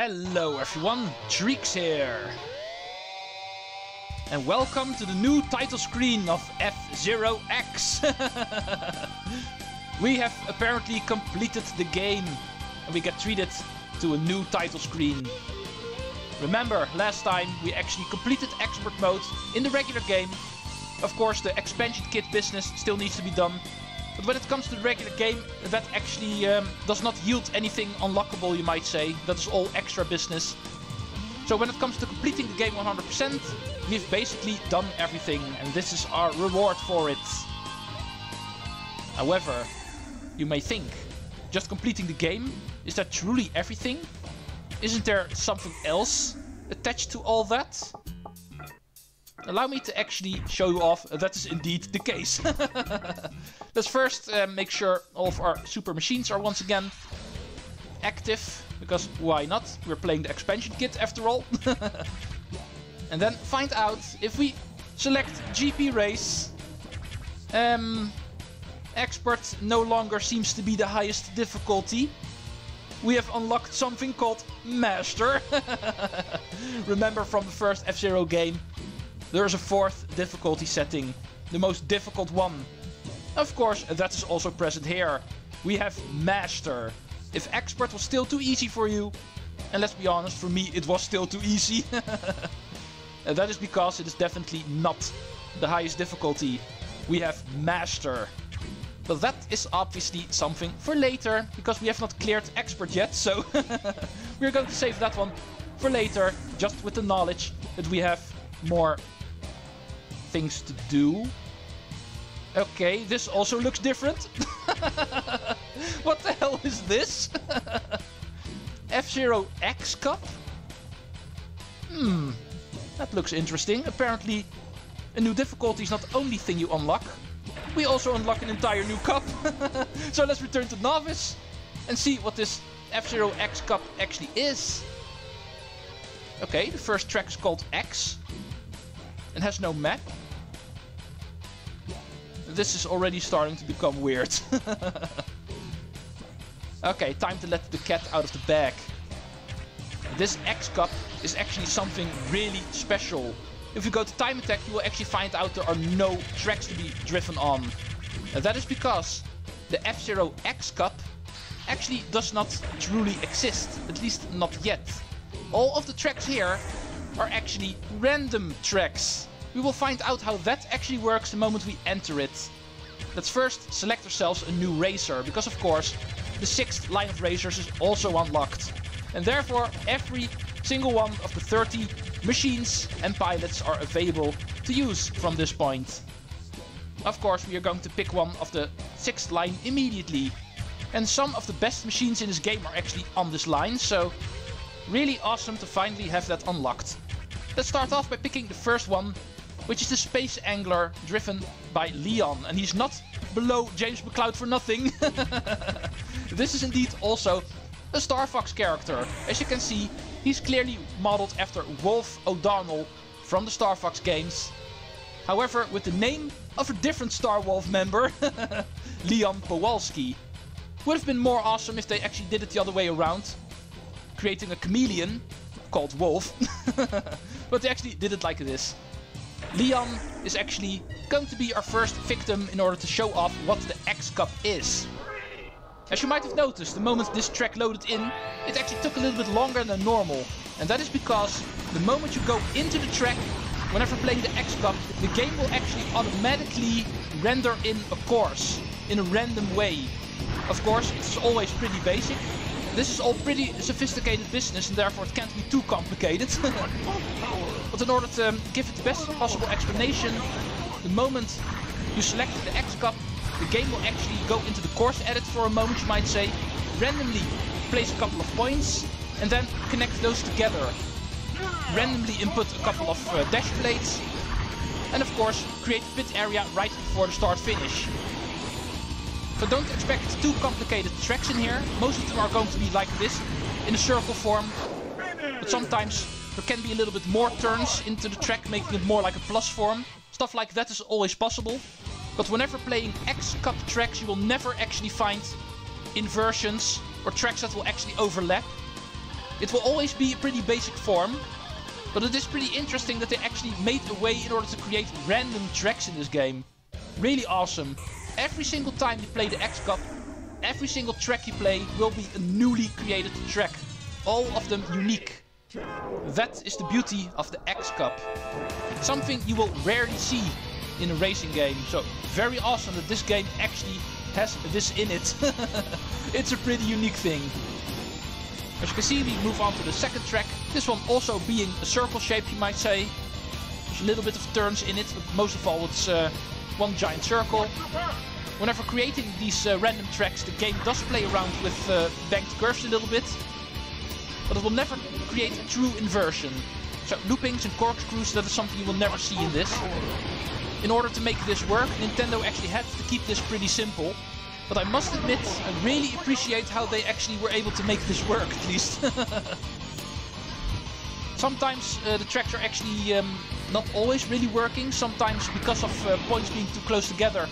Hello everyone, Treecks here. And welcome to the new title screen of F-Zero X. We have apparently completed the game and we get treated to a new title screen. Remember, last time we actually completed expert mode in the regular game. Of course, the expansion kit business still needs to be done. But when it comes to the regular game, that actually does not yield anything unlockable, you might say. That is all extra business. So when it comes to completing the game 100%, we've basically done everything, and this is our reward for it. However, you may think, just completing the game, is that truly everything? Isn't there something else attached to all that? Allow me to actually show you off that is indeed the case. Let's first make sure all of our super machines are once again active, because why not? We're playing the expansion kit after all. And then find out if we select GP race, expert no longer seems to be the highest difficulty. We have unlocked something called Master. Remember from the first F-Zero game, there's a fourth difficulty setting, the most difficult one. Of course, that is also present here. We have Master. If Expert was still too easy for you, and let's be honest, for me it was still too easy. And that is because it is definitely not the highest difficulty. We have Master. But that is obviously something for later, because we have not cleared Expert yet, so we're going to save that one for later, just with the knowledge that we have more things to do. Okay, this also looks different. What the hell is this? F-Zero X Cup? That looks interesting. Apparently a new difficulty is not the only thing you unlock. We also unlock an entire new cup. So let's return to Novice and see what this F-Zero X Cup actually is. Okay, the first track is called X and has no map. This is already starting to become weird. Okay, time to let the cat out of the bag. This X Cup is actually something really special. If you go to Time Attack, you will actually find out there are no tracks to be driven on. And that is because the F-Zero X Cup actually does not truly exist, at least not yet. All of the tracks here are actually random tracks. We will find out how that actually works the moment we enter it. Let's first select ourselves a new racer, because of course the 6th line of racers is also unlocked. And therefore every single one of the 30 machines and pilots are available to use from this point. Of course we are going to pick one of the 6th line immediately. And some of the best machines in this game are actually on this line, so really awesome to finally have that unlocked. Let's start off by picking the first one, which is the Space Angler driven by Leon. And he's not below James McCloud for nothing. This is indeed also a Star Fox character. As you can see, he's clearly modeled after Wolf O'Donnell from the Star Fox games. However, with the name of a different Star Wolf member, Leon Kowalski. Would have been more awesome if they actually did it the other way around, creating a chameleon called Wolf. But they actually did it like this. Leon is actually going to be our first victim in order to show off what the X Cup is. As you might have noticed, the moment this track loaded in, it actually took a little bit longer than normal. And that is because the moment you go into the track, whenever playing the X Cup, the game will actually automatically render in a course in a random way. Of course, it's always pretty basic. This is all pretty sophisticated business and therefore it can't be too complicated. But in order to give it the best possible explanation, the moment you select the X Cup, the game will actually go into the course edit for a moment, you might say, randomly place a couple of points and then connect those together. Randomly input a couple of dash plates and of course create a pit area right before the start finish. So don't expect too complicated tracks in here. Most of them are going to be like this, in a circle form. But sometimes there can be a little bit more turns into the track, making it more like a plus form. Stuff like that is always possible. But whenever playing X Cup tracks, you will never actually find inversions or tracks that will actually overlap. It will always be a pretty basic form, but it is pretty interesting that they actually made a way in order to create random tracks in this game. Really awesome. Every single time you play the X Cup, every single track you play will be a newly created track. All of them unique. That is the beauty of the X Cup. Something you will rarely see in a racing game. So very awesome that this game actually has this in it. It's a pretty unique thing. As you can see, we move on to the second track. This one also being a circle shape, you might say. There's a little bit of turns in it, but most of all it's one giant circle. Whenever creating these random tracks, the game does play around with banked curves a little bit, but it will never create a true inversion. So loopings and corkscrews, that is something you will never see in this. In order to make this work, Nintendo actually had to keep this pretty simple. But I must admit, I really appreciate how they actually were able to make this work, at least. Sometimes the tracks are actually not always really working. Sometimes because of points being too close together,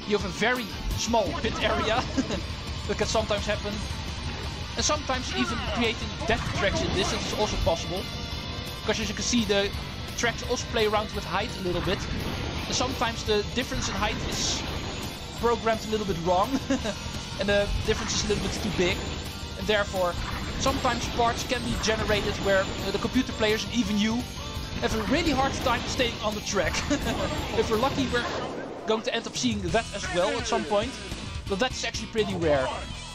you have a very small pit area. That can sometimes happen. And sometimes even creating death tracks in this is also possible. Because as you can see, the tracks also play around with height a little bit. And sometimes the difference in height is programmed a little bit wrong. And the difference is a little bit too big. And therefore, sometimes parts can be generated where the computer players, and even you, have a really hard time staying on the track. If we're lucky, we're going to end up seeing that as well at some point. But that's actually pretty rare.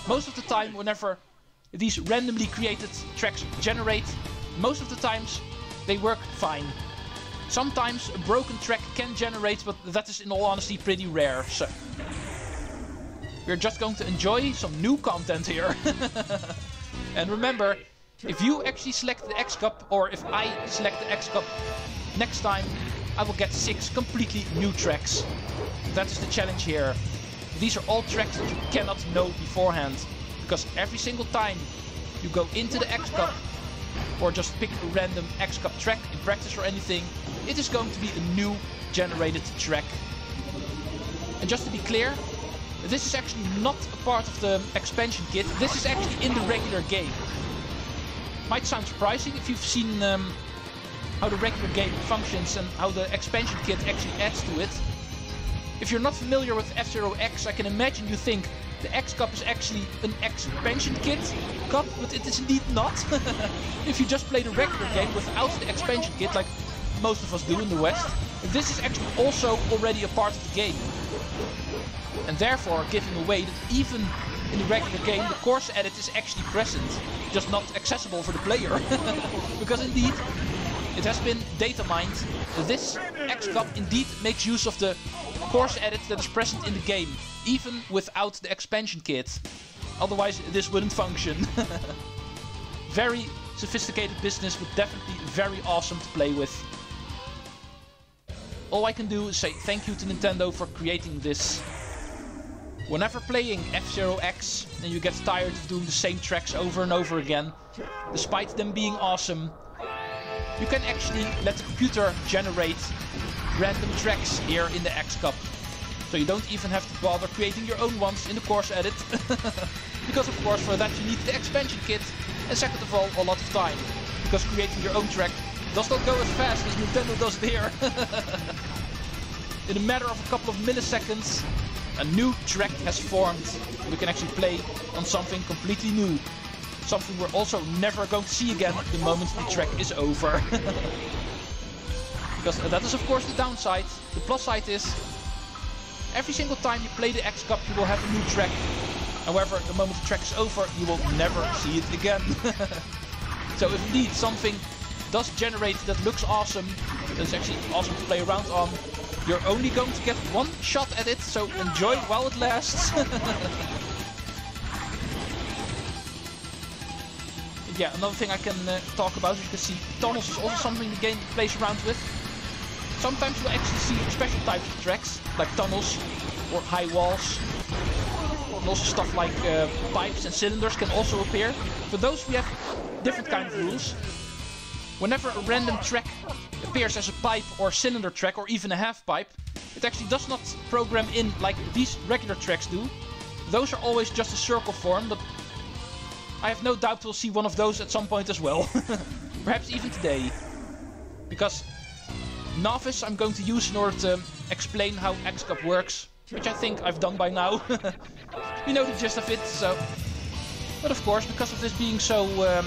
Most of the time, whenever these randomly created tracks generate, most of the times they work fine. Sometimes a broken track can generate, but that is in all honesty pretty rare. So we're just going to enjoy some new content here. And remember, if you actually select the X Cup, or if I select the X Cup next time, I will get 6 completely new tracks. That is the challenge here. These are all tracks that you cannot know beforehand. Because every single time you go into the X Cup, or just pick a random X Cup track in practice or anything, it is going to be a new generated track. And just to be clear, this is actually not a part of the expansion kit, this is actually in the regular game. Might sound surprising if you've seen how the regular game functions and how the expansion kit actually adds to it. If you're not familiar with F-Zero X, I can imagine you think the X Cup is actually an expansion kit cup, but it is indeed not. If you just play the regular game without the expansion kit, like most of us do in the West, this is actually also already a part of the game. And therefore giving away that even in the regular game the course edit is actually present, just not accessible for the player. Because indeed, it has been data mined. This X Cup indeed makes use of the course edit that is present in the game, even without the expansion kit. Otherwise this wouldn't function. Very sophisticated business, but definitely very awesome to play with. All I can do is say thank you to Nintendo for creating this. Whenever playing F-Zero X and you get tired of doing the same tracks over and over again, despite them being awesome, you can actually let the computer generate random tracks here in the X Cup. So you don't even have to bother creating your own ones in the course edit. Because of course for that you need the expansion kit, and second of all, a lot of time. Because creating your own track does not go as fast as Nintendo does it here. In a matter of a couple of milliseconds, a new track has formed. We can actually play on something completely new. Something we're also never going to see again the moment the track is over. Because that is of course the downside. The plus side is, every single time you play the X Cup you will have a new track. However, the moment the track is over, you will never see it again. So if indeed something does generate that looks awesome, that's actually awesome to play around on, you're only going to get one shot at it, so enjoy while it lasts. Yeah, another thing I can talk about, as you can see, tunnels is also something the game plays around with. Sometimes you'll actually see special types of tracks, like tunnels or high walls. And also stuff like pipes and cylinders can also appear. For those we have different kind of rules. Whenever a random track appears as a pipe or cylinder track or even a half pipe, it actually does not program in like these regular tracks do. Those are always just a circle form, but I have no doubt we'll see one of those at some point as well. Perhaps even today. Because Novice I'm going to use in order to explain how X-Cup works. Which I think I've done by now. You know the gist of it, so... But of course, because of this being so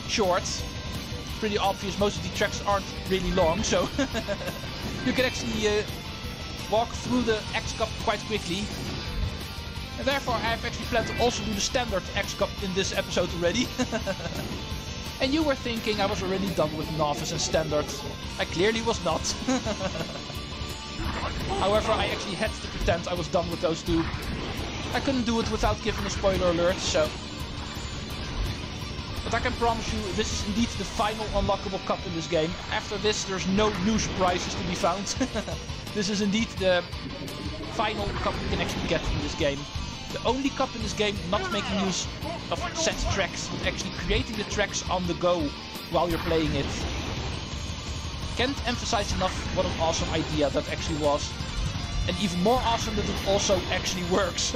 short, it's pretty obvious most of the tracks aren't really long, so... You can actually walk through the X-Cup quite quickly. And therefore I have actually planned to also do the standard X-Cup in this episode already. And you were thinking I was already done with Novice and Standard. I clearly was not. However, I actually had to pretend I was done with those two. I couldn't do it without giving a spoiler alert, so... But I can promise you, this is indeed the final unlockable cup in this game. After this, there's no new surprises to be found. This is indeed the final cup you can actually get in this game. The only cup in this game not making use of set tracks, but actually creating the tracks on the go while you're playing it. Can't emphasize enough what an awesome idea that actually was. And even more awesome that it also actually works.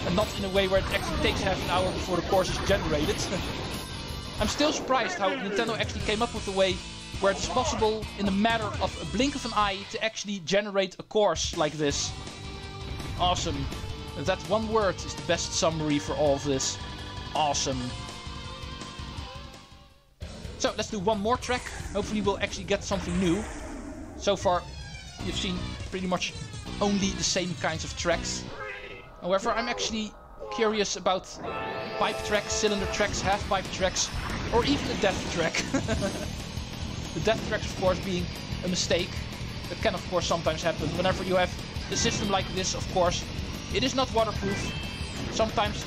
And not in a way where it actually takes half an hour before the course is generated. I'm still surprised how Nintendo actually came up with a way where it's possible in a matter of a blink of an eye to actually generate a course like this. Awesome. That one word is the best summary for all of this. Awesome. So let's do one more track. Hopefully we'll actually get something new. So far you've seen pretty much only the same kinds of tracks. However, I'm actually curious about pipe tracks, cylinder tracks, half-pipe tracks, or even a death track. The death tracks, of course, being a mistake. That can, of course, sometimes happen. Whenever you have a system like this, of course, it is not waterproof. Sometimes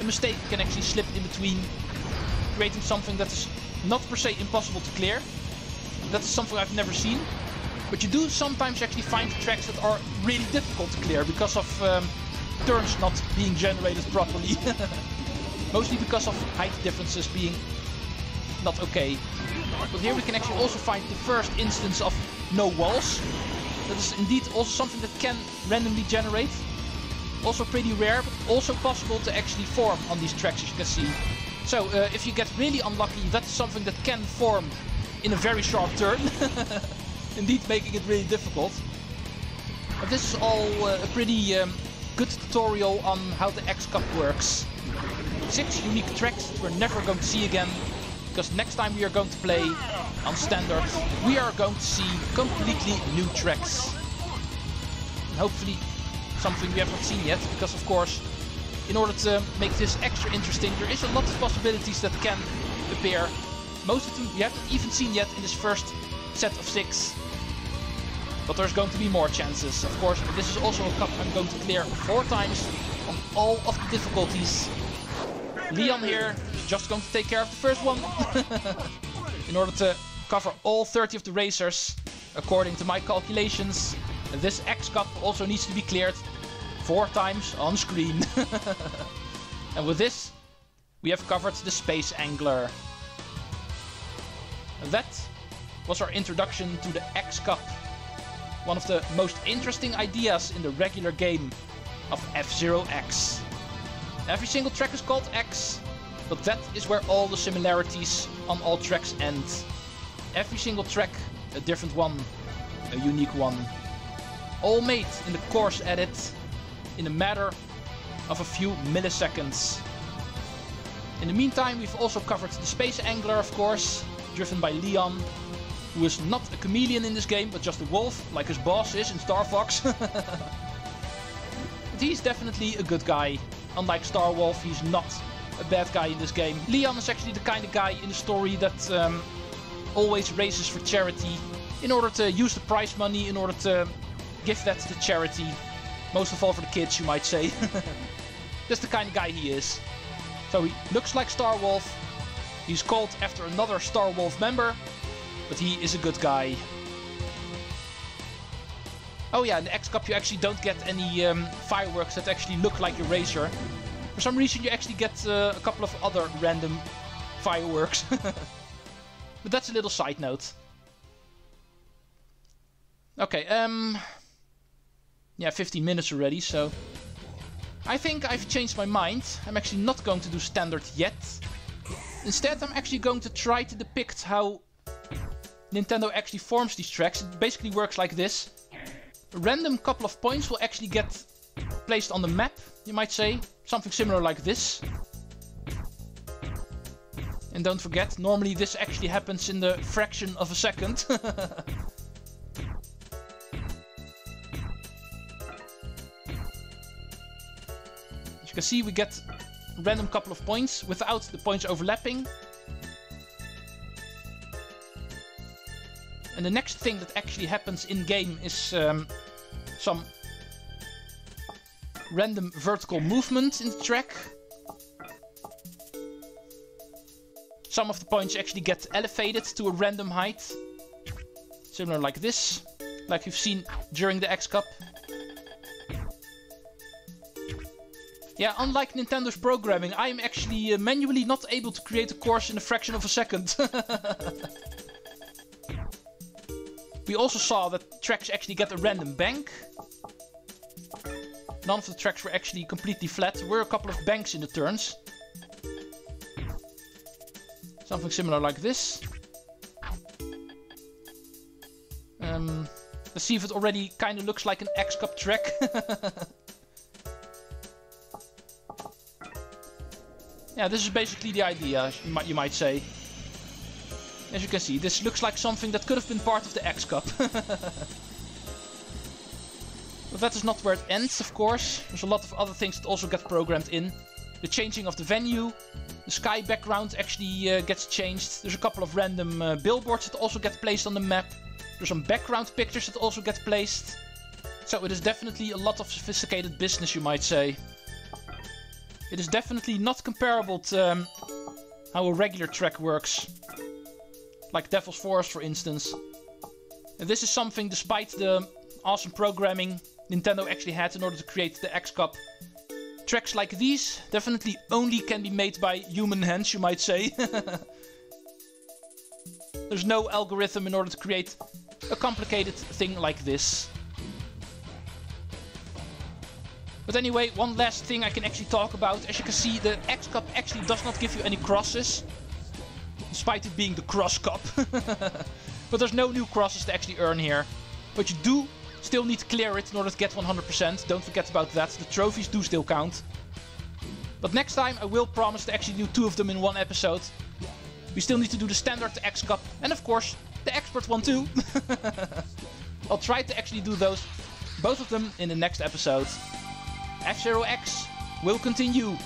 a mistake can actually slip in between, creating something that is not per se impossible to clear. That is something I've never seen. But you do sometimes actually find tracks that are really difficult to clear because of turns not being generated properly. Mostly because of height differences being not okay. But here we can actually also find the first instance of no walls. That is indeed also something that can randomly generate. Also pretty rare, but also possible to actually form on these tracks, as you can see. So if you get really unlucky, that is something that can form in a very sharp turn. Indeed making it really difficult. But this is all a pretty good tutorial on how the X-Cup works. 6 unique tracks that we're never going to see again. Because next time we are going to play on Standard, we are going to see completely new tracks. And hopefully something we have not seen yet, because of course, in order to make this extra interesting, there is a lot of possibilities that can appear. Most of them we haven't even seen yet in this first set of 6. But there's going to be more chances. Of course, this is also a cup I'm going to clear 4 times on all of the difficulties. Leon here is just going to take care of the first one. In order to cover all 30 of the racers, according to my calculations. And this X-Cup also needs to be cleared 4 times on screen. And with this, we have covered the Space Angler. And that was our introduction to the X-Cup. One of the most interesting ideas in the regular game of F-Zero X. Every single track is called X, but that is where all the similarities on all tracks end. Every single track a different one, a unique one. All made in the course edit in a matter of a few milliseconds. In the meantime, we've also covered the Space Angler, of course, driven by Leon, who is not a chameleon in this game, but just a wolf, like his boss is in Star Fox. But he's definitely a good guy. Unlike Star Wolf, he's not a bad guy in this game. Leon is actually the kind of guy in the story that always races for charity, in order to use the prize money, in order to give that to charity. Most of all for the kids, you might say. That's the kind of guy he is. So he looks like Star Wolf. He's called after another Star Wolf member. But he is a good guy. Oh yeah, in the X-Cup you actually don't get any fireworks that actually look like a racer. For some reason you actually get a couple of other random fireworks. But that's a little side note. Okay, yeah, 15 minutes already, so I think I've changed my mind. I'm actually not going to do standard yet. Instead, I'm actually going to try to depict how Nintendo actually forms these tracks. It basically works like this. A random couple of points will actually get placed on the map, you might say. Something similar like this. And don't forget, normally this actually happens in the fraction of a second. As you can see, we get a random couple of points without the points overlapping. And the next thing that actually happens in-game is some random vertical movement in the track. Some of the points actually get elevated to a random height. Similar like this, like you've seen during the X Cup. Yeah, unlike Nintendo's programming, I'm actually manually not able to create a course in a fraction of a second. We also saw that tracks actually get a random bank. None of the tracks were actually completely flat. There were a couple of banks in the turns. Something similar like this. Let's see if it already kind of looks like an X Cup track. Yeah, this is basically the idea, you might say. As you can see, this looks like something that could have been part of the X Cup. But that is not where it ends, of course. There's a lot of other things that also get programmed in. The changing of the venue. The sky background actually gets changed. There's a couple of random billboards that also get placed on the map. There's some background pictures that also get placed. So it is definitely a lot of sophisticated business, you might say. It is definitely not comparable to how a regular track works. Like Devil's Forest, for instance. And this is something, despite the awesome programming Nintendo actually had in order to create the X Cup. Tracks like these definitely only can be made by human hands, you might say. There's no algorithm in order to create a complicated thing like this. But anyway, one last thing I can actually talk about. As you can see, the X Cup actually does not give you any crosses. Despite it being the Cross Cup. But there's no new crosses to actually earn here. But you do still need to clear it in order to get 100%. Don't forget about that. The trophies do still count. But next time I will promise to actually do 2 of them in one episode. We still need to do the standard X Cup. And of course, the expert one too. I'll try to actually do those, both of them, in the next episode. F-Zero X will continue.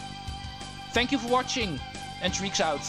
Thank you for watching, and Treecks out.